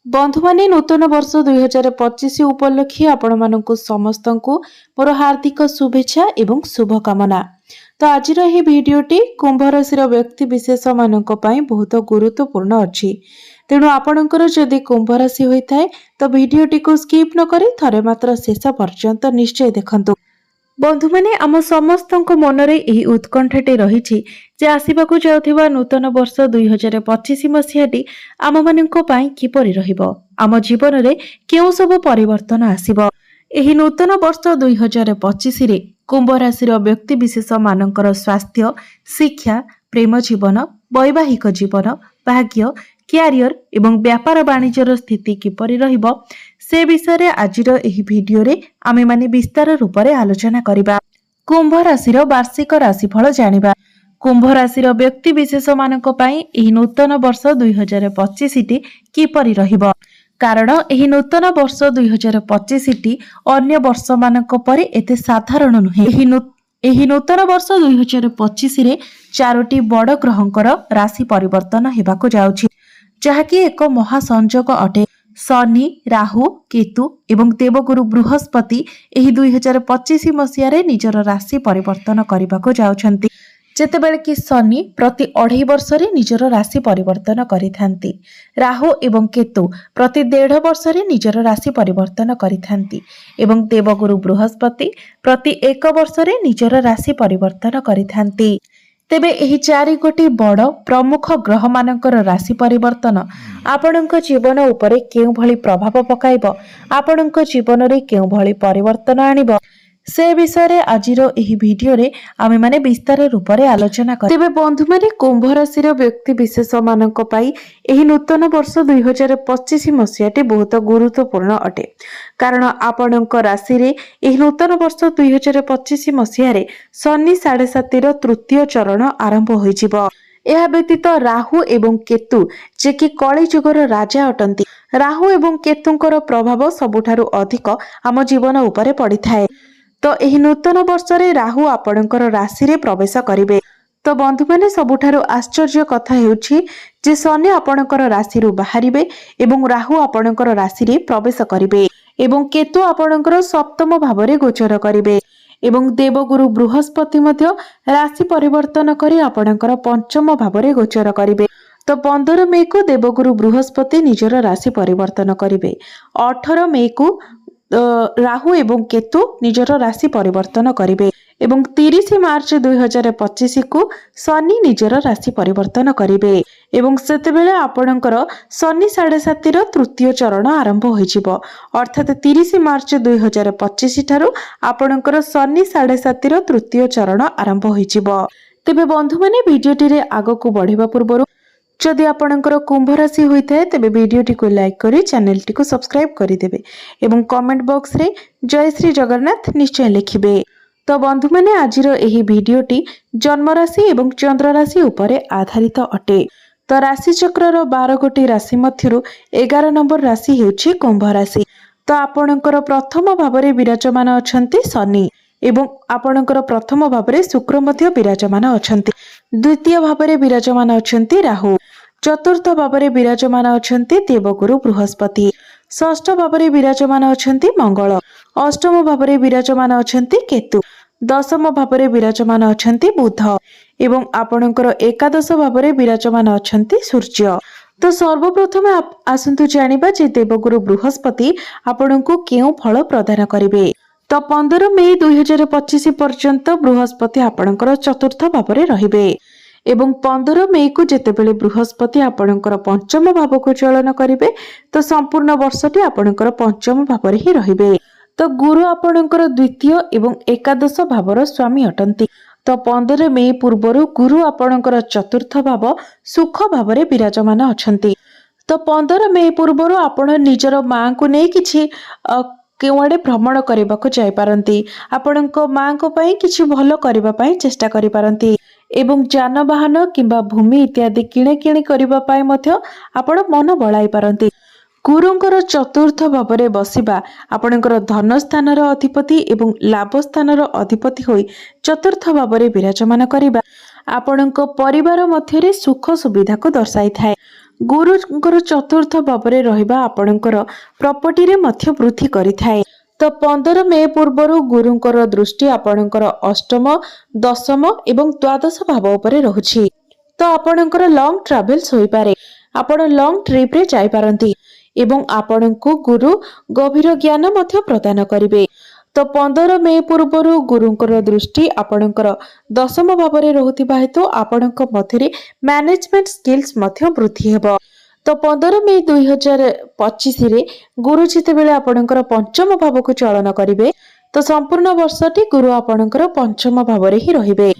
बंधु माने नूतन वर्ष 2025 उपलक्षे आपण मानकु समस्तंकु मोर हार्दिक शुभेच्छा एवं शुभकामना। तो आज यह भिडियोटी कुंभ राशि व्यक्ति विशेष मानक पई बहुत गुरुत्वपूर्ण अछि। तेणु आपणकर जदि कुंभ राशि होइथाय तो भिडियोटी को स्किप न करी थरे मात्र शेष पर्यंत निश्चय देखंतु। बंधु माने आम समस्तंक मनरे एही उत्कंठाटी रहिछि जे आसिबाकु जाउथिबा नूतन वर्ष 2025 मसिहाटी आम माननक पई किपरि रहिबो, आम जीवन रे केउ सब परिवर्तन आसिबो। एही नूतन वर्ष 2025 रे कुंभ राशि व्यक्ति विशेष मानकर स्वास्थ्य, शिक्षा, प्रेम जीवन, वैवाहिक जीवन, भाग्य, क्यारियर एवं व्यापार वाणिज्यर स्थिति किपरि रहिबो से विषय रे आजिर एही भिडियो रे आमे माने विस्तार रूप रे आलोचना करिबा। कुंभ राशि वार्षिक राशिफल जानिबा। कुंभ राशि व्यक्ति विशेष मानक पई एही नूतन वर्ष 2025 टी किपरि रहिबो, कारण एही नूतन वर्ष 2025 टी अन्य वर्ष मानक परे एते साधारण नुहे। एही नूतन वर्ष 2025 रे चारोटी बड़ ग्रहंकर राशि परिवर्तन हेबाकु जाउछि, जहाँकि एक महासंयोग अटे। शनि, राहु, केतु एवं देवगुरु बृहस्पति एही 2025 मसीह रे निजर राशि परिवर्तन करबाकु जाउछंती, जेतेबेले कि शनि प्रति 2.5 वर्ष रे निजर राशि परिवर्तन करिथांती। राहु एवं केतु प्रति 1.5 वर्ष रे निजर राशि परिवर्तन करिथांती एवं देवगुरु बृहस्पति प्रति 1 वर्ष रे निजर राशि परिवर्तन करिथांती। तेबे एही 4 गोटी बड़ प्रमुख ग्रह मानकर राशि परिवर्तन आपणक जीवन उपरे केउ भली प्रभाव पकाइबो, आपणक जीवन रे केउ भली परिवर्तन आनिबो से विषय रे आजिर एही भिडियो रे आमे माने विस्तार रूप रे आलोचना कर। तेबे बंधु माने कुंभ राशि व्यक्ति विशेष मानक पई एही नूतन वर्ष 2025 मसियाटी बहुत गुरुत्वपूर्ण अटे, कारण आपणक राशि रे एही नूतन वर्ष 2025 मसिया रे शनि 7.5 तृतीय चरण आरंभ होइजिबो। यह व्यतीत राहु एवं केतु जे कि कली जुगर राजा अटंती। राहु एवं केतुंकर प्रभाव सबुठारु अधिक आम जीवन उपरे पड़िथाए। तो एही नूतन वर्ष रे राहु आपणकर राशि रे प्रवेश करिवे। तो बंधु माने सबुठारु आश्चर्य कथा हेउछि जे शनि आपणकर राशि रु बाहरिबे एवं राहु आपणकर राशि रे प्रवेश करिवे एवं केतु आपणकर सप्तम भाव रे गोचर करिवे एवं देवगुरु बृहस्पति मध्य राशि परिवर्तन करी आपणकर पंचम भाव रे गोचर करिवे। तो 15 मे को देवगुरु बृहस्पति निजर राशि परिवर्तन करिवे। 18 मे को राहु एवं केतु निजर राशि परिवर्तन करिवे एवं 30 मार्च 2025 को शनि निजर राशि परिवर्तन करिवे एवं सेतेबेले आपणकर शनि 7.5 तृतीय चरण आरंभ होइजिबो, अर्थात 30 मार्च 2025 ठारू आपणकर शनि 7.5 तृतीय चरण आरंभ होइजिबो। तेबे बंधु माने भिडियोटी रे आगकु बढ़िबा पूर्वरु जदि आपणकर कुंभ राशि होइथाय तेबे भिडियोटी को लाइक करी चैनलटी को सब्सक्राइब करि देबे एवं कमेंट बॉक्स रे जय श्री जगन्नाथ निश्चय लिखिबे। तो बंधु माने आजिर एही भिडियोटी जन्म राशि एवं चंद्र राशि उपरे आधारित अटे। तो राशि चक्रर 12 गोटी राशि मध्यरु 11 नंबर राशि हेउछि कुंभ राशि। तो आपणकर प्रथम भाव रे विराजमान अछंती शनि एवं आपणकर प्रथम भाव रे शुक्र मध्य विराजमान अछंती। द्वितीय भाव रे विराजमान अछंती राहु। चतुर्थ भाव रे विराजमान अछंती देवगुरु बृहस्पति। षष्ठ भाव रे विराजमान अछंती मंगल। अष्टम भाव रे विराजमान अछंती केतु। दशम भाव रे विराजमान अछंती बुध एवं आपणकर एकादश भाव रे विराजमान अछंती सूर्य। तो सर्वप्रथम आसंतु जानिबा जे देवगुरु बृहस्पति आपणको केउ फल प्रदान करिवे। तो 15 मे 2025 पर्यंत बृहस्पति आपणकर चतुर्थ भाव रे रहिबे एवं 15 मे को जेतेबेले बृहस्पति आपणकर पंचम भाव को चलन करिवे तो संपूर्ण वर्षटी आपणकर पंचम भाव रे ही रहिबे। तो गुरु आपणकर द्वितीय एवं एकादश भावर स्वामी अटंती। तो 15 मे पूर्वरु गुरु आपणकर चतुर्थ भाव सुख भाव रे विराजमान अछंती। तो 15 मे पूर्वरु आपण निजर मां को नै किछि केवाड़े भ्रमण करबाको जाय पारंती, आपणक मां को पई किछि भलो करबा पई चेष्टा करि पारंती एवं जानवाहन किंबा भूमि इत्यादि किणे किणे करबा पई मध्य आपण मन बळाई पारंती। गुरुंकर चतुर्थ भाव रे बसिबा आपणकर धन स्थानर अधिपति एवं लाभ स्थानर अधिपति होई चतुर्थ भाव रे विराजमान करिबा आपणक परिवार मध्य रे सुख सुविधा को दर्शाई थाए। गुरुଙ୍କର चतुर्थ भावरे रहिबा आपणकर प्रॉपर्टी रे मध्य वृद्धि करिथाए। तो 15 मे पूर्वर गुरुଙ୍କର दृष्टि आपणकर अष्टम दशम एवं द्वादश भाव उपरे रहुछि। तो आपणकर लॉन्ग ट्रैवल्स होई पारे, आपण लॉन्ग ट्रिप रे जाई पारंती एवं आपणको गुरु गभीर ज्ञान मध्य प्रदान करिवे। तो 15 मे पूर्वर गुरुଙ୍କର दृष्टि आपणकर दशम भावरे रहुथिबा हेतु आपणक मध्यरे मैनेजमेंट स्किल्स मध्य वृद्धि हेबो। तो 15 मे 2025 रे गुरु जितेबेले आपणकर पंचम भाव को चलन करिवे, तो संपूर्ण वर्षटी गुरु आपणकर पंचम भावरे ही रहिबे।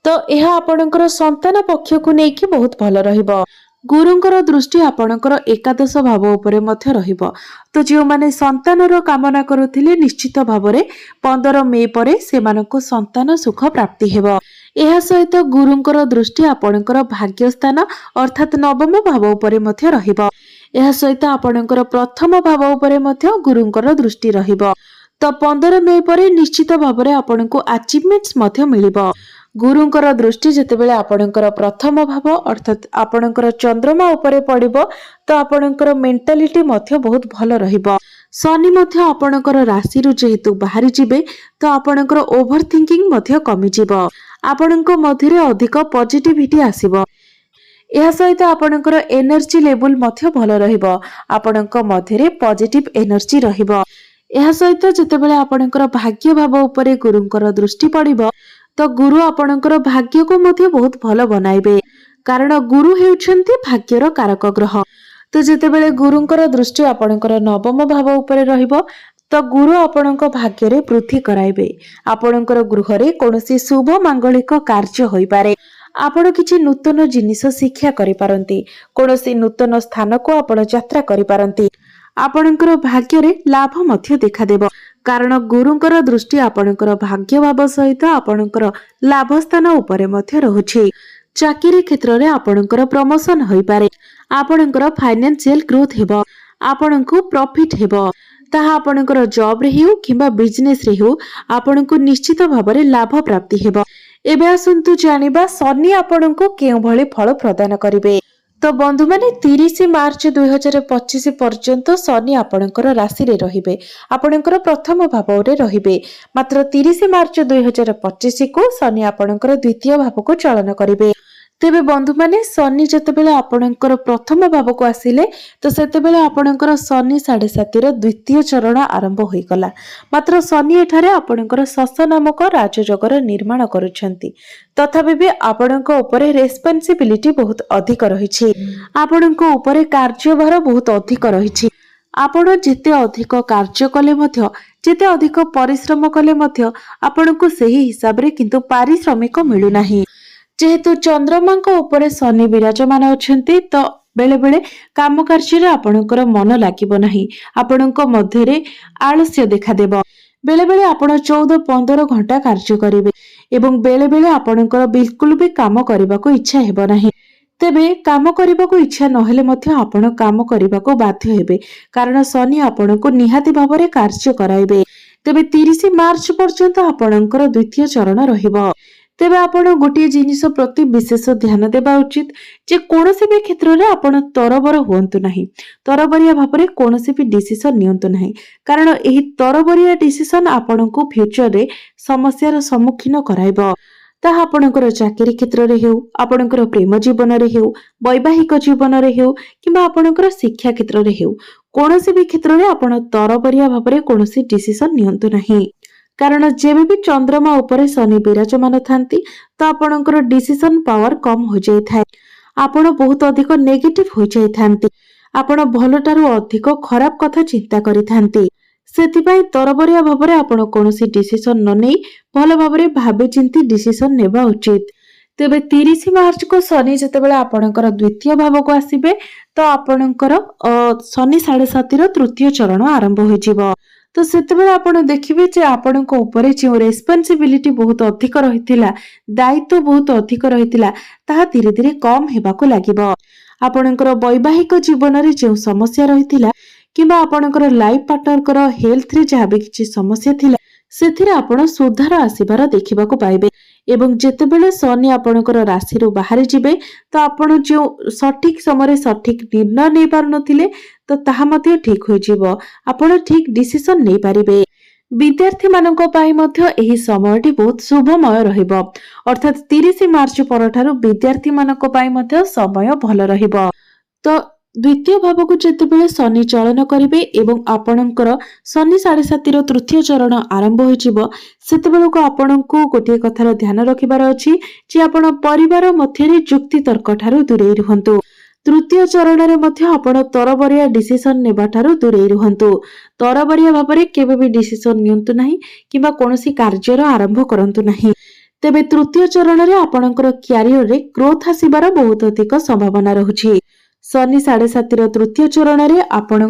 तो यह आपणकर संतान पक्ष को नेकी बहुत भल रहिबो। गुरुଙ୍କର दृष्टि आपणकर एकादश भाव उपरे मध्य रहिबो। तो जो माने संतानर कामना करुथिले निश्चित भावरे 15 मे परे सेमानकु संतान सुख प्राप्ति हेबो। यह सहित गुरुଙ୍କର दृष्टि आपणकर भाग्य स्थान अर्थात नवम भाव उपरे मध्य रहिबो। यह सहित आपणकर प्रथम भाव उपरे मध्य गुरुଙ୍କର दृष्टि रहिबो। तो 15 मे परे निश्चित भावरे आपणको अचीवमेंट्स मध्य मिलिबो। गुरुଙ୍କର दृष्टि जेतेबेले आपणकर प्रथम भाव अर्थात आपणकर चंद्रमा उपरे पड़िबो, तो आपणकर मेंटालिटी मध्य बहुत भल रहिबो। शनि मध्य आपणकर राशि रु जेहेतु बाहरी जिबे, तो आपणकर ओभर थिंकिंग मध्य कमी जिवो। आपणक मध्यरे अधिक पॉजिटिविटी आसीबो। यह सहित आपणकर एनर्जी लेवल मध्य भल रहिबो। आपणक मध्यरे पॉजिटिव एनर्जी रहिबो। यह सहित जेतेबेले आपणकर भाग्य भाव उपरे गुरुଙ୍କର दृष्टि पड़िबो, तो गुरु आपणकर भाग्य को मध्य बहुत भल बनाइबे, कारण गुरु हेउछन्ति भाग्यर कारक ग्रह। तो जेतेबेले गुरुଙ୍କର दृष्टि आपणकर नवम भाव उपरे रहिबो, तो गुरु आपणक भाग्य रे वृद्धि कराइबे। आपणकर गृह रे कोनोसी शुभ मांगलिक कार्य होई पारे। आपण किछि नूतन जिनिस शिक्षा करि पारंती, कोनोसी नूतन स्थान को आपण यात्रा करि पारंती। आपणकर भाग्य रे लाभ मध्य देखा देबो, कारण गुरुଙ୍କର दृष्टि आपणकर भाग्य भाव सहित आपणकर लाभ स्थान उपरे मध्य रहुछि। चाकरी क्षेत्र रे आपणकर प्रमोशन होई पारे। आपणकर फाइनेंशियल ग्रोथ हेबो, आपणको प्रॉफिट हेबो। ताहा आपणकर जॉब रे हेउ किबा बिजनेस रे हेउ आपणको निश्चित भाबरे लाभ प्राप्ति हेबो। एबे आसंतु जानिबा शनि आपणको केउ भली फल प्रदान करिवे। तो बंधु माने 30 मार्च 2025 पर्यंत शनि आपणकर राशि रे रहिबे, आपणकर प्रथम भाव रे रहिबे। मात्र 30 मार्च 2025 को शनि आपणकर द्वितीय भाव को चलन करिवे। तेबे बंधु माने शनि जतेबेले आपणकर प्रथम भाव को आसिले, तो सेतेबेले आपणकर शनि 7.5 रो द्वितीय चरण आरंभ होई गला। मात्र शनि एठारे आपणकर शश नामक राजयोगर निर्माण करूछंती। तथापि भी आपणक उपरे रेस्पॉन्सिबिलिटी बहुत अधिक रहिछि। आपणक उपरे कार्यभार बहुत अधिक रहिछि। आपण जेते अधिक कार्य कले मध्य, जेते अधिक परिश्रम कले मध्य आपणको सेही हिसाब रे किंतु पारिश्रमिक मिलु नाही। जेहेतु चंद्रमांक उपरे शनि विराजमान अछंती, तो बेले बेले काम कार्य रे आपणकर मन लागिबो नाही। आपणक मध्यरे आलस्य देखा देबो। बेले बेले आपण 14-15 घंटा कार्य करिवे एवं बेले बेले आपणकर बिल्कुल भी काम करबाको इच्छा हेबो नाही। तेबे काम करबाको इच्छा नहेले मध्य आपण काम करबाको बाध्य हेबे, कारण शनि आपणको निहाती भाबरे कार्य कराइबे। तेबे 30 मार्च पर्यंत आपणकर द्वितीय चरण रहिबो। तेबे आपण गोटे जिनिस प्रति विशेष ध्यान देबा उचित जे कोनोसी भी क्षेत्र रे आपण तरबर होंतु नाही। तरबरिया भाबरे कोनोसी भी डिसिजन नियंतु नाही, कारण एही तरबरिया डिसिजन आपणको फ्यूचर रे समस्यार सम्मुखीन कराइबो। ताहा आपणकर चाकरी क्षेत्र रे हेउ, आपणकर प्रेम जीवन रे हेउ, वैवाहिक जीवन रे हेउ किबा आपणकर शिक्षा क्षेत्र रे हेउ, कोनोसी भी क्षेत्र रे आपण तरबरिया भाबरे कोनोसी डिसिजन नियंतु नाही। कारण जेबे भी चंद्रमा उपरे शनि विराजमान थांती, तो आपणकर डिसिजन पावर कम हो जाई थाए। आपण बहुत अधिक नेगेटिव हो जाई थांती। आपण भलटारु अधिक खराब कथा चिंता करि थांती। सेतिपाई तरबरिया भाबरे आपण कोनोसी डिसिजन न नै भल भाबरे भाबे चिंती डिसिजन नेबा उचित। तेबे 30 मार्च को शनि जेतेबेले आपणकर द्वितीय भाव को आसीबे, तो आपणकर शनि 7.5 रो तृतीय चरण आरंभ हो जिवो। तो सेतेबेले आपण देखिबे जे आपणको उपरे जे रेस्पॉन्सिबिलिटी बहुत अधिक रहितिला, दायित्व बहुत अधिक रहितिला, ताहा धीरे धीरे कम हेबाको लागिबो। आपणकर वैवाहिक जीवन रे जे समस्या रहितिला किबा आपणकर लाइफ पार्टनरकर हेल्थ रे जहा भी किछि समस्या थिला, सेथिरे आपण सुधार आसीबार देखिबाको पाइबे। एवं जेतेबेले शनि आपणकर राशि बाहरी जिबे तो आपण जो सठिक समय सठिक निर्णय नहीं पार नथिले तो ताहा मध्य ठीक हो जिवो आपण ठीक डिसीजन नहीं पारिबे। विद्यार्थी मानक पाई मध्य एही समयटी बहुत शुभमय रहिबो अर्थात 30 मार्च परठारु विद्यार्थी मानक पाई मध्य समय भल रहिबो। तो द्वितीय भाव को जेतेबेले शनि चलन करिवे एवं आपणकर शनि 7.5 तृतीय चरण आरंभ होइजिवो सेतेबेलको आपणको गोटे कथार ध्यान रखिबार अछि जे आपण परिवार मध्यरे जुक्ति तर्क ठारू दूरे रहंतु। तृतीय चरण रे मध्य आपण तरबरिया डिसीजन नेबा ठारू दूरे रहंतु। तरबरिया भाबरे केबे भी डिसीजन नियंतु नाही किबा कोनोसी कार्यर आरंभ करंतु नाही। तेबे तृतीय चरण रे आपणकर क्यारियर रे ग्रोथ आसीबार बहुत अधिक संभावना रहुछि। शनि 7.5 तृतीय चरण रे आपण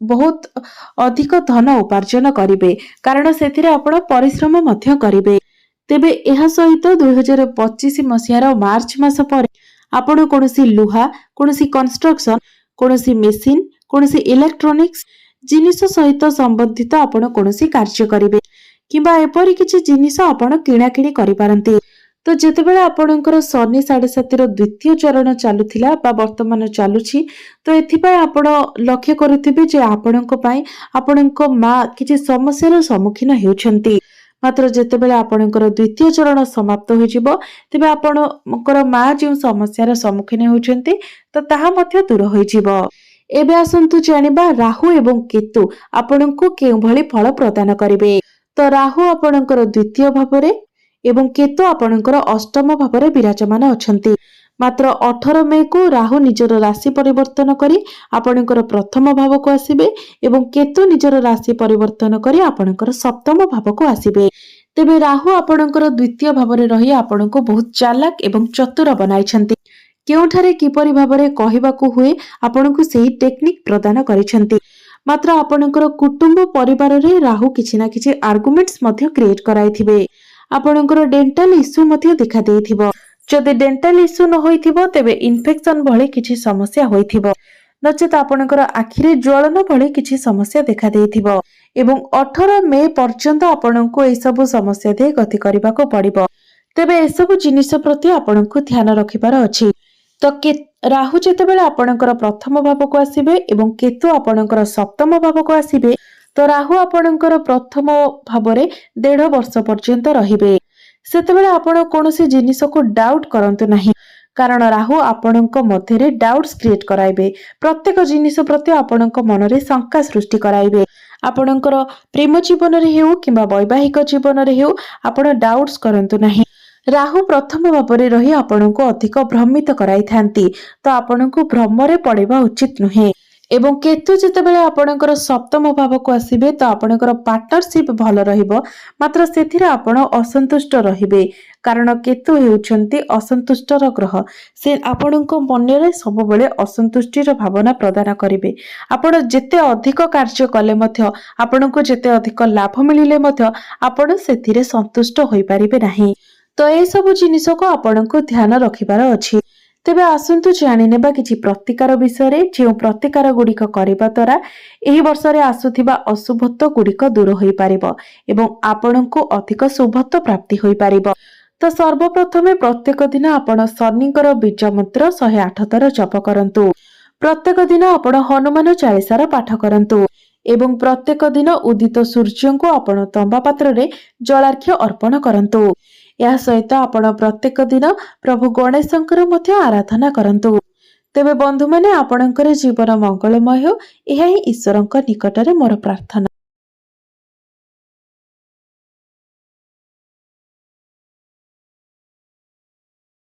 बहुत अधिक धन उपार्जन करिवे कारण सेथिरे आपण परिश्रम मध्य करिवे। तेबे एहा सहित 2025 मसियार मार्च मास पर आपण कोनोसी लुहा कोनोसी कंस्ट्रक्शन कोनोसी मेसिन कोनोसी इलेक्ट्रोनिक्स जिनिस सहित संबंधित आपण कोनोसी कार्य करिवे किबा एपरि किछि जिनिस आपण किणा किणी करि पारंती। तो जेतेबेले आपणकर शनि 7.5 द्वितीय चरण चालुथिला बा वर्तमान चालुछि तो एथिपाई आपण लक्ष्य करुथिबे जे आपणक पई आपणक मां किछि समस्यार सम्मुखीन हेउछंती मात्र जेतेबेले आपणकर द्वितीय चरण समाप्त होइजिवो तेबे आपणकर मां जे समस्यार सम्मुखीन हेउछंती तो ताहा मध्य दूर होइजिवो। एबे आसंतु जानिबा राहु एवं केतु आपणको केउ भली फल प्रदान करिवे। तो राहु आपणकर द्वितीय भावरे एवं केतु आपणकर अष्टम भावरे विराजमान अछंती मात्र 18 मे को राहु निजर राशि परिवर्तन करी आपणकर प्रथम भाव को आसीबे एवं केतु निजर राशि परिवर्तन करी आपणकर सप्तम भाव को आसीबे। तेबे राहु आपणकर द्वितीय भावरे रही आपणको बहुत चालाक एवं चतुर बनाइछंती केउठारे किपरि भावरे कहिबाकू हुए आपणको सेही टेक्निक प्रदान करिछंती मात्र आपणकर कुटुंब परिवार रे राहु किछि ना किछि आर्गुमेंट्स मध्य क्रिएट कराइथिबे। आपणकर डेंटल इश्यू मध्य देखा देइथिबो जदि डेंटल इश्यू न होइथिबो तेबे इन्फेक्शन भली किछि समस्या होइथिबो नचेत आपणकर आखिरे ज्वलन भली किछि समस्या देखा देइथिबो एवं 18 मे पर्यंत आपणको ए सब समस्या दे गति करबाको पड़िबो। तेबे ए सब जिनिस प्रति आपणको ध्यान रखिबार अछि। तो राहु जेतेबेले आपणकर प्रथम भाव को आसीबे एवं केतु आपणकर सप्तम भाव को आसीबे तो राहु आपणकर प्रथम भावरे 1.5 वर्ष पर्यंत रहिबे सेतेबेले आपण कोनोसी जिनिस को डाउट करंतु नाही कारण राहु आपणक मध्यरे डाउट्स क्रिएट कराइबे प्रत्येक जिनिस प्रति आपणक मनरे शंका सृष्टि कराइबे। आपणकर प्रेम जीवन रे हेउ किबा वैवाहिक जीवन रे हेउ आपण डाउट्स करंतु नाही। राहु प्रथम भावरे रही आपणको अधिक भ्रमित कराई थांती तो आपणको भ्रमरे पड़िबा उचित नुहे एवं केतु जेतेबेले आपणकर सप्तम भाव को आसीबे तो आपणकर पार्टनरशिप भल रहिबो मात्र सेथिरे आपण असंतुष्ट रहिबे कारण केतु हेउछंती असंतुष्टर ग्रह से आपणको मनरे सब बेले असंतुष्टिर भावना प्रदान करिवे। आपण जेते अधिक कार्य कले मध्य आपणको जेते अधिक लाभ मिलिले मध्य आपण सेथिरे संतुष्ट होई परिबे नाही। तो ए सब जिनिस को आपणको ध्यान रखिबार अछि। तेबे आसंतु जानि नेबा किछि प्रतिकार विषय रे जे प्रतिकार गुडिक करिबा द्वारा एही वर्ष रे आसुथिबा अशुभत्व गुडिक दूर होई पारिबो एवं आपणको अधिक शुभत्व प्राप्ति होई पारिबो। तो सर्वप्रथमे प्रत्येक दिन आपण शनिकर बीज मंत्र 108 थर जप करंतु। प्रत्येक दिन आपण हनुमान चालीसार पाठ करंतु एवं प्रत्येक दिन उदित सूर्य को आपण तंबा पात्र रे जलार्घ्य अर्पण करंतु। या सहित आपण प्रत्येक दिन प्रभु गणेशंकर मध्य आराधना करंतु। तेबे बंधु माने आपणकर जीवन मंगलमय हो एहा ही ईश्वरंक निकटरे मोर प्रार्थना।